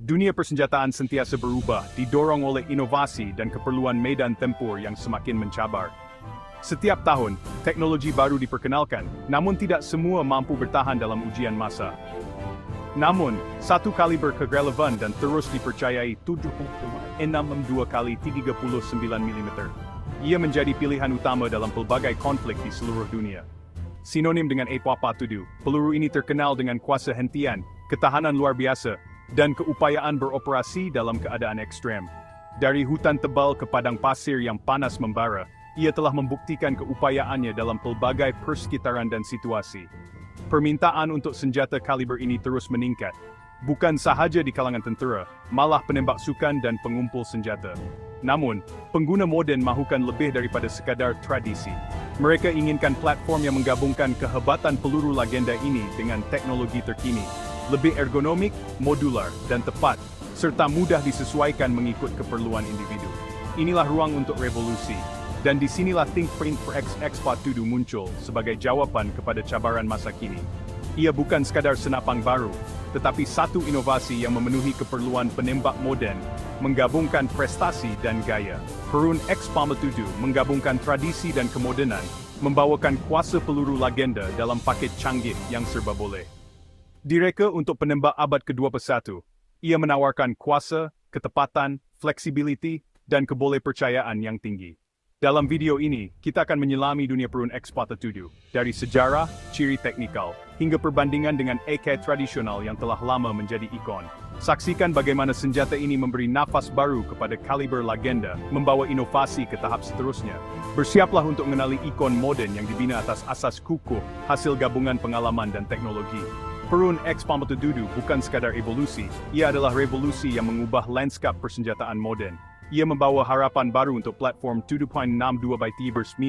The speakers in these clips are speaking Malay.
Dunia persenjataan sentiasa berubah, didorong oleh inovasi dan keperluan medan tempur yang semakin mencabar. Setiap tahun, teknologi baru diperkenalkan, namun tidak semua mampu bertahan dalam ujian massa. Namun, satu kaliber relevan dan terus dipercayai 7.62 kali 39 mm. Ia menjadi pilihan utama dalam pelbagai konflik di seluruh dunia. Sinonim dengan A-47, peluru ini terkenal dengan kuasa hentian, ketahanan luar biasa, dan keupayaan beroperasi dalam keadaan ekstrem. Dari hutan tebal ke padang pasir yang panas membara, ia telah membuktikan keupayaannya dalam pelbagai persekitaran dan situasi. Permintaan untuk senjata kaliber ini terus meningkat, bukan sahaja di kalangan tentera, malah penembak sukan dan pengumpul senjata. Namun, pengguna moden mahukan lebih daripada sekadar tradisi. Mereka inginkan platform yang menggabungkan kehebatan peluru legenda ini dengan teknologi terkini, lebih ergonomik, modular, dan tepat, serta mudah disesuaikan mengikut keperluan individu. Inilah ruang untuk revolusi, dan disinilah ThinkPrint for X-47 muncul sebagai jawaban kepada cabaran masa kini. Ia bukan sekadar senapang baru, tetapi satu inovasi yang memenuhi keperluan penembak moden, menggabungkan prestasi dan gaya. Perun X-47 menggabungkan tradisi dan kemodenan, membawakan kuasa peluru legenda dalam paket canggih yang serba boleh. Direka untuk penembak abad ke-21, ia menawarkan kuasa, ketepatan, fleksibiliti, dan kebolehpercayaan yang tinggi. Dalam video ini, kita akan menyelami dunia Perun X-47, dari sejarah, ciri teknikal, hingga perbandingan dengan AK tradisional yang telah lama menjadi ikon. Saksikan bagaimana senjata ini memberi nafas baru kepada kaliber legenda, membawa inovasi ke tahap seterusnya. Bersiaplah untuk mengenali ikon moden yang dibina atas asas kukuh, hasil gabungan pengalaman dan teknologi. Perun X-47 bukan sekadar evolusi, ia adalah revolusi yang mengubah lanskap persenjataan moden. Ia membawa harapan baru untuk platform 7.62x9,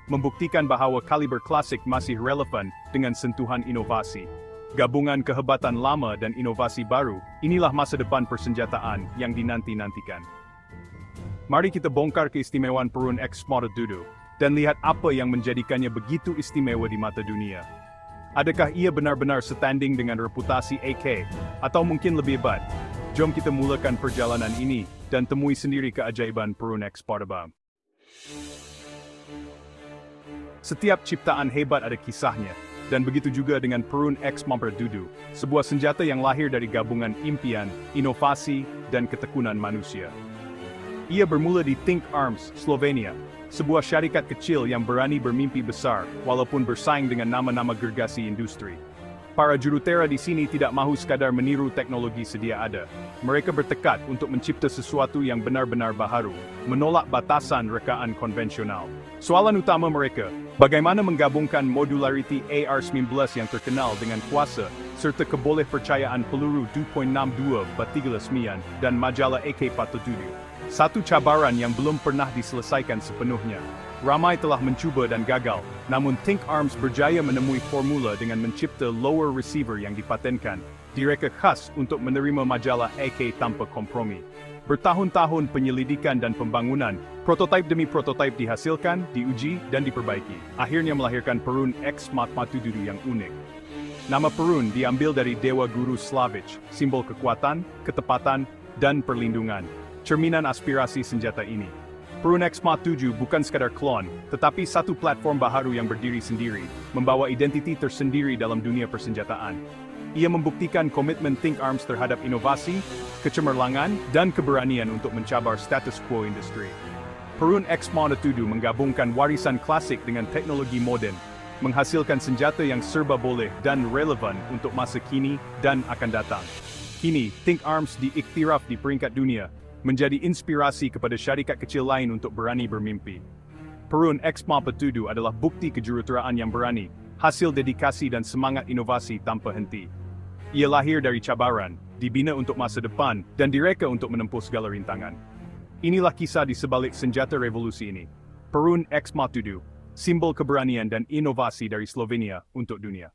membuktikan bahwa kaliber klasik masih relevan dengan sentuhan inovasi. Gabungan kehebatan lama dan inovasi baru, inilah masa depan persenjataan yang dinanti-nantikan. Mari kita bongkar keistimewaan Perun X-47, dan lihat apa yang menjadikannya begitu istimewa di mata dunia. Adakah ia benar-benar setanding dengan reputasi AK, atau mungkin lebih hebat? Jom kita mulakan perjalanan ini, dan temui sendiri keajaiban Perun X-47. Setiap ciptaan hebat ada kisahnya, dan begitu juga dengan Perun X-47, sebuah senjata yang lahir dari gabungan impian, inovasi, dan ketekunan manusia. Ia bermula di Think Arms, Slovenia, sebuah syarikat kecil yang berani bermimpi besar, walaupun bersaing dengan nama-nama gergasi industri. Para jurutera di sini tidak mahu sekadar meniru teknologi sedia ada. Mereka bertekad untuk mencipta sesuatu yang benar-benar baharu, menolak batasan rekaan konvensional. Soalan utama mereka, bagaimana menggabungkan modularity AR-19 yang terkenal dengan kuasa, serta kebolehpercayaan peluru 2.62x39 dan majalah AK-47. Satu cabaran yang belum pernah diselesaikan sepenuhnya. Ramai telah mencuba dan gagal, namun Think Arms berjaya menemui formula dengan mencipta lower receiver yang dipatenkan, direka khas untuk menerima majalah AK tanpa kompromi. Bertahun-tahun penyelidikan dan pembangunan, prototipe demi prototipe dihasilkan, diuji, dan diperbaiki. Akhirnya melahirkan Perun X-47 yang unik. Nama Perun diambil dari dewa guru Slavic, simbol kekuatan, ketepatan, dan perlindungan. Cerminan aspirasi senjata ini. Perun X-47 bukan sekadar klon, tetapi satu platform baharu yang berdiri sendiri, membawa identiti tersendiri dalam dunia persenjataan. Ia membuktikan komitmen Think Arms terhadap inovasi, kecemerlangan, dan keberanian untuk mencabar status quo industri. Perun X-47 menggabungkan warisan klasik dengan teknologi moden, menghasilkan senjata yang serba boleh dan relevan untuk masa kini dan akan datang. Kini, Think Arms diiktiraf di peringkat dunia, menjadi inspirasi kepada syarikat kecil lain untuk berani bermimpi. Perun X-47 adalah bukti kejuruteraan yang berani, hasil dedikasi dan semangat inovasi tanpa henti. Ia lahir dari cabaran, dibina untuk masa depan, dan direka untuk menempuh segala rintangan. Inilah kisah di sebalik senjata revolusi ini. Perun X-47, simbol keberanian dan inovasi dari Slovenia untuk dunia.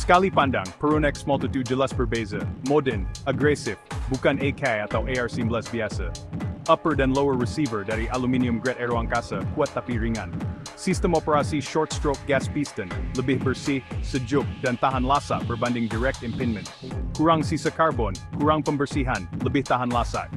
Sekali pandang, Perun X-47 jelas berbeza, modern, agresif, bukan AK atau AR-19 biasa. Upper dan lower receiver dari aluminium grade aeroangkasa, kuat tapi ringan. Sistem operasi short stroke gas piston, lebih bersih, sejuk, dan tahan lasak berbanding direct impingement. Kurang sisa karbon, kurang pembersihan, lebih tahan lasak.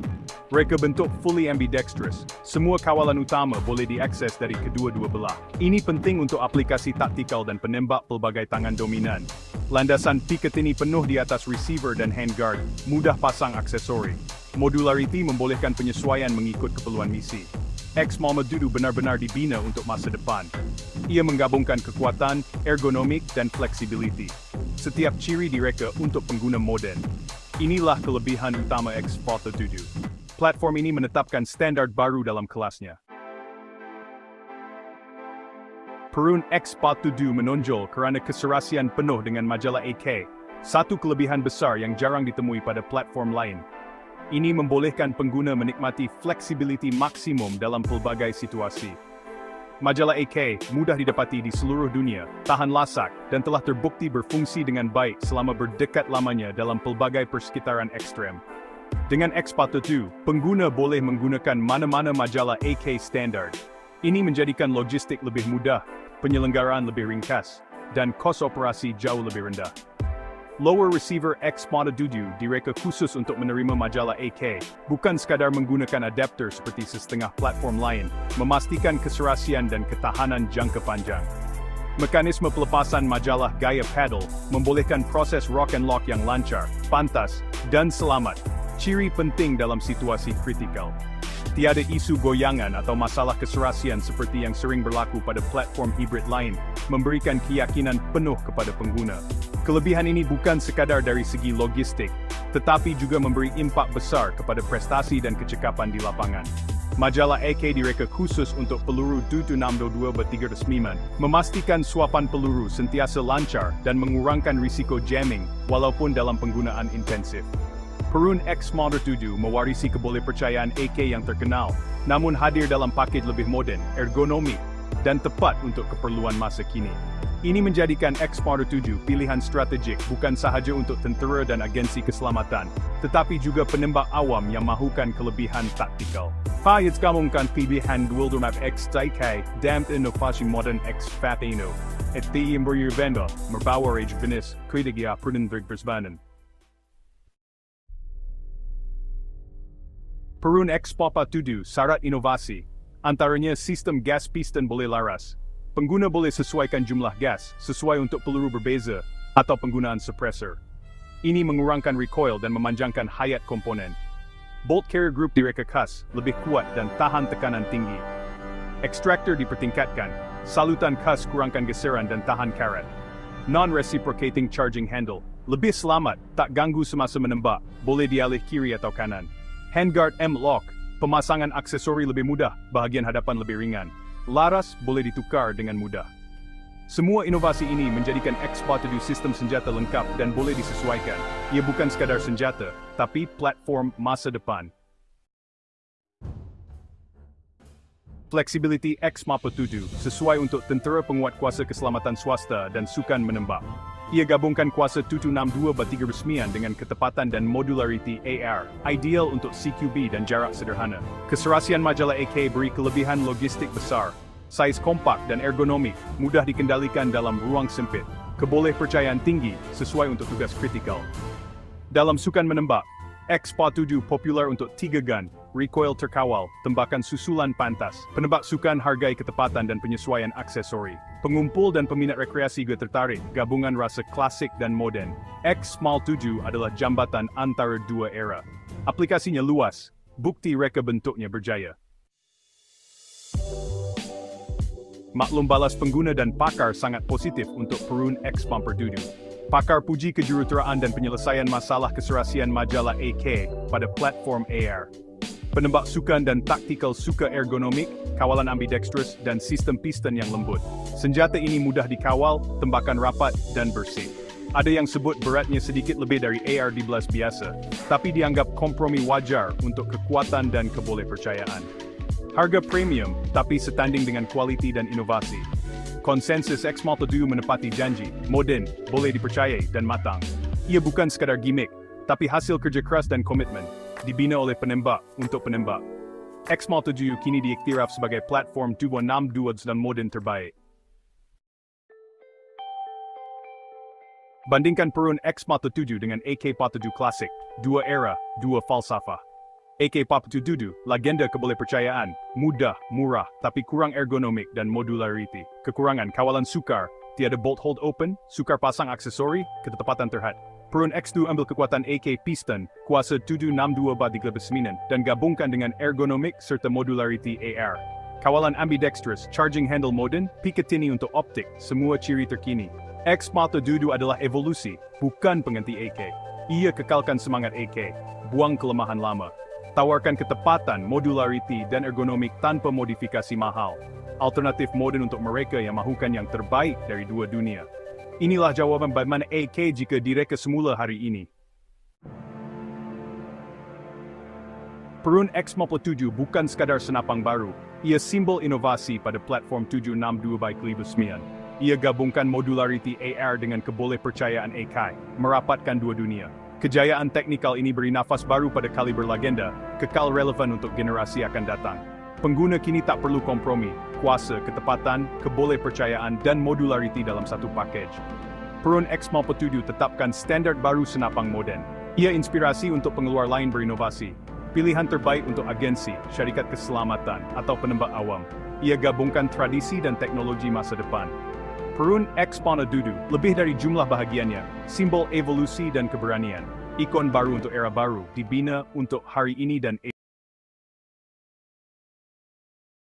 Reka bentuk fully ambidextrous, semua kawalan utama boleh diakses dari kedua-dua belah. Ini penting untuk aplikasi taktikal dan penembak pelbagai tangan dominan. Landasan piket ini penuh di atas receiver dan handguard, mudah pasang aksesori. Modularity membolehkan penyesuaian mengikut keperluan misi. X-Madudu benar-benar dibina untuk masa depan. Ia menggabungkan kekuatan, ergonomik, dan flexibility. Setiap ciri direka untuk pengguna moden. Inilah kelebihan utama X-Madudu. Platform ini menetapkan standar baru dalam kelasnya. Perun X-Madudu menonjol kerana keserasian penuh dengan majalah AK, satu kelebihan besar yang jarang ditemui pada platform lain. Ini membolehkan pengguna menikmati fleksibiliti maksimum dalam pelbagai situasi. Majalah AK mudah didapati di seluruh dunia, tahan lasak, dan telah terbukti berfungsi dengan baik selama berdekat lamanya dalam pelbagai persekitaran ekstrem. Dengan X-Madudu, pengguna boleh menggunakan mana-mana majalah AK standard. Ini menjadikan logistik lebih mudah, penyelenggaraan lebih ringkas, dan kos operasi jauh lebih rendah. Lower receiver X-Madudu direka khusus untuk menerima majalah AK, bukan sekadar menggunakan adapter seperti setengah platform lain, memastikan keserasian dan ketahanan jangka panjang. Mekanisme pelepasan majalah gaya paddle membolehkan proses rock and lock yang lancar, pantas, dan selamat, ciri penting dalam situasi kritikal. Tiada isu goyangan atau masalah keserasian seperti yang sering berlaku pada platform hibrid lain, memberikan keyakinan penuh kepada pengguna. Kelebihan ini bukan sekadar dari segi logistik, tetapi juga memberi impak besar kepada prestasi dan kecekapan di lapangan. Majalah AK direka khusus untuk peluru 762-300 memastikan suapan peluru sentiasa lancar dan mengurangkan risiko jamming walaupun dalam penggunaan intensif. Perun X-Madudu mewarisi kebolehpercayaan AK yang terkenal, namun hadir dalam paket lebih moden, ergonomik, dan tepat untuk keperluan masa kini. Ini menjadikan X-Madudu pilihan strategik bukan sahaja untuk tentera dan agensi keselamatan, tetapi juga penembak awam yang mahukan kelebihan taktikal. Payagkamungkan pilihan Wildermap X-TK, damt inovasi modern X-Fatino, at the Imberbenda, Merbawa Age Venice, Kritigia Prudendrig Bersbanen. Perun X-Madudu syarat inovasi, antaranya sistem gas piston boleh laras. Pengguna boleh sesuaikan jumlah gas sesuai untuk peluru berbeza atau penggunaan suppressor. Ini mengurangkan recoil dan memanjangkan hayat komponen. Bolt carrier group direka khas, lebih kuat dan tahan tekanan tinggi. Extractor dipertingkatkan, salutan khas kurangkan geseran dan tahan karat. Non-reciprocating charging handle, lebih selamat, tak ganggu semasa menembak, boleh dialih kiri atau kanan. Handguard M-Lock, pemasangan aksesori lebih mudah, bahagian hadapan lebih ringan. Laras boleh ditukar dengan mudah. Semua inovasi ini menjadikan X-Madudu sistem senjata lengkap dan boleh disesuaikan. Ia bukan sekadar senjata, tapi platform masa depan. Flexibility X-Madudu sesuai untuk tentera penguat kuasa keselamatan swasta dan sukan menembak. Ia gabungkan kuasa 762-300 dengan ketepatan dan modularity AR, ideal untuk CQB dan jarak sederhana. Keserasian majalah AK beri kelebihan logistik besar, saiz kompak dan ergonomik, mudah dikendalikan dalam ruang sempit, kebolehpercayaan tinggi sesuai untuk tugas kritikal. Dalam sukan menembak, X-Madudu popular untuk 3 gun, recoil terkawal, tembakan susulan pantas. Penembak sukan hargai ketepatan dan penyesuaian aksesori. Pengumpul dan peminat rekreasi juga tertarik, gabungan rasa klasik dan moden. X-Madudu adalah jambatan antara dua era. Aplikasinya luas, bukti reka bentuknya berjaya. Maklum balas pengguna dan pakar sangat positif untuk Perun X-Madudu. Pakar puji kejuruteraan dan penyelesaian masalah keserasian majalah AK pada platform AR. Penembak sukan dan taktikal suka ergonomik, kawalan ambidextrous, dan sistem piston yang lembut. Senjata ini mudah dikawal, tembakan rapat, dan bersih. Ada yang sebut beratnya sedikit lebih dari AR-12 biasa, tapi dianggap kompromi wajar untuk kekuatan dan kebolehpercayaan. Harga premium, tapi setanding dengan kualiti dan inovasi. Konsensus X-Madudu menepati janji, moden, boleh dipercayai, dan matang. Ia bukan sekadar gimmick, tapi hasil kerja keras dan komitmen, dibina oleh penembak untuk penembak. X-Multi7 kini diiktiraf sebagai platform 262 dan modern terbaik. Bandingkan Perun X-Multi7 dengan AK-47 klasik, dua era, dua falsafah. AK-47 legenda kebolehpercayaan, mudah, murah, tapi kurang ergonomik dan modularity. Kekurangan kawalan sukar, tiada bolt hold open, sukar pasang aksesori, ketepatan terhad. Perun X2 ambil kekuatan AK piston, kuasa 762 bat 39, dan gabungkan dengan ergonomik serta modularity AR. Kawalan ambidextrous, charging handle modern, Picatinny untuk optik, semua ciri terkini. X-Multi7 adalah evolusi, bukan pengganti AK. Ia kekalkan semangat AK, buang kelemahan lama. Tawarkan ketepatan, modularity, dan ergonomik tanpa modifikasi mahal. Alternatif modern untuk mereka yang mahukan yang terbaik dari dua dunia. Inilah jawaban bagaimana AK jika direka semula hari ini. Perun X-Multi7 bukan sekadar senapang baru, ia simbol inovasi pada platform 762x9. Ia gabungkan modularity AR dengan kebolehpercayaan AK, merapatkan dua dunia. Kejayaan teknikal ini beri nafas baru pada kaliber legenda, kekal relevan untuk generasi akan datang. Pengguna kini tak perlu kompromi, kuasa, ketepatan, kebolehpercayaan, dan modularity dalam satu pakej. Perun X-Multi7 tetapkan standar baru senapang moden. Ia inspirasi untuk pengeluar lain berinovasi. Pilihan terbaik untuk agensi, syarikat keselamatan, atau penembak awam. Ia gabungkan tradisi dan teknologi masa depan. Perun X-Multi7 lebih dari jumlah bahagiannya, simbol evolusi dan keberanian. Ikon baru untuk era baru, dibina untuk hari ini dan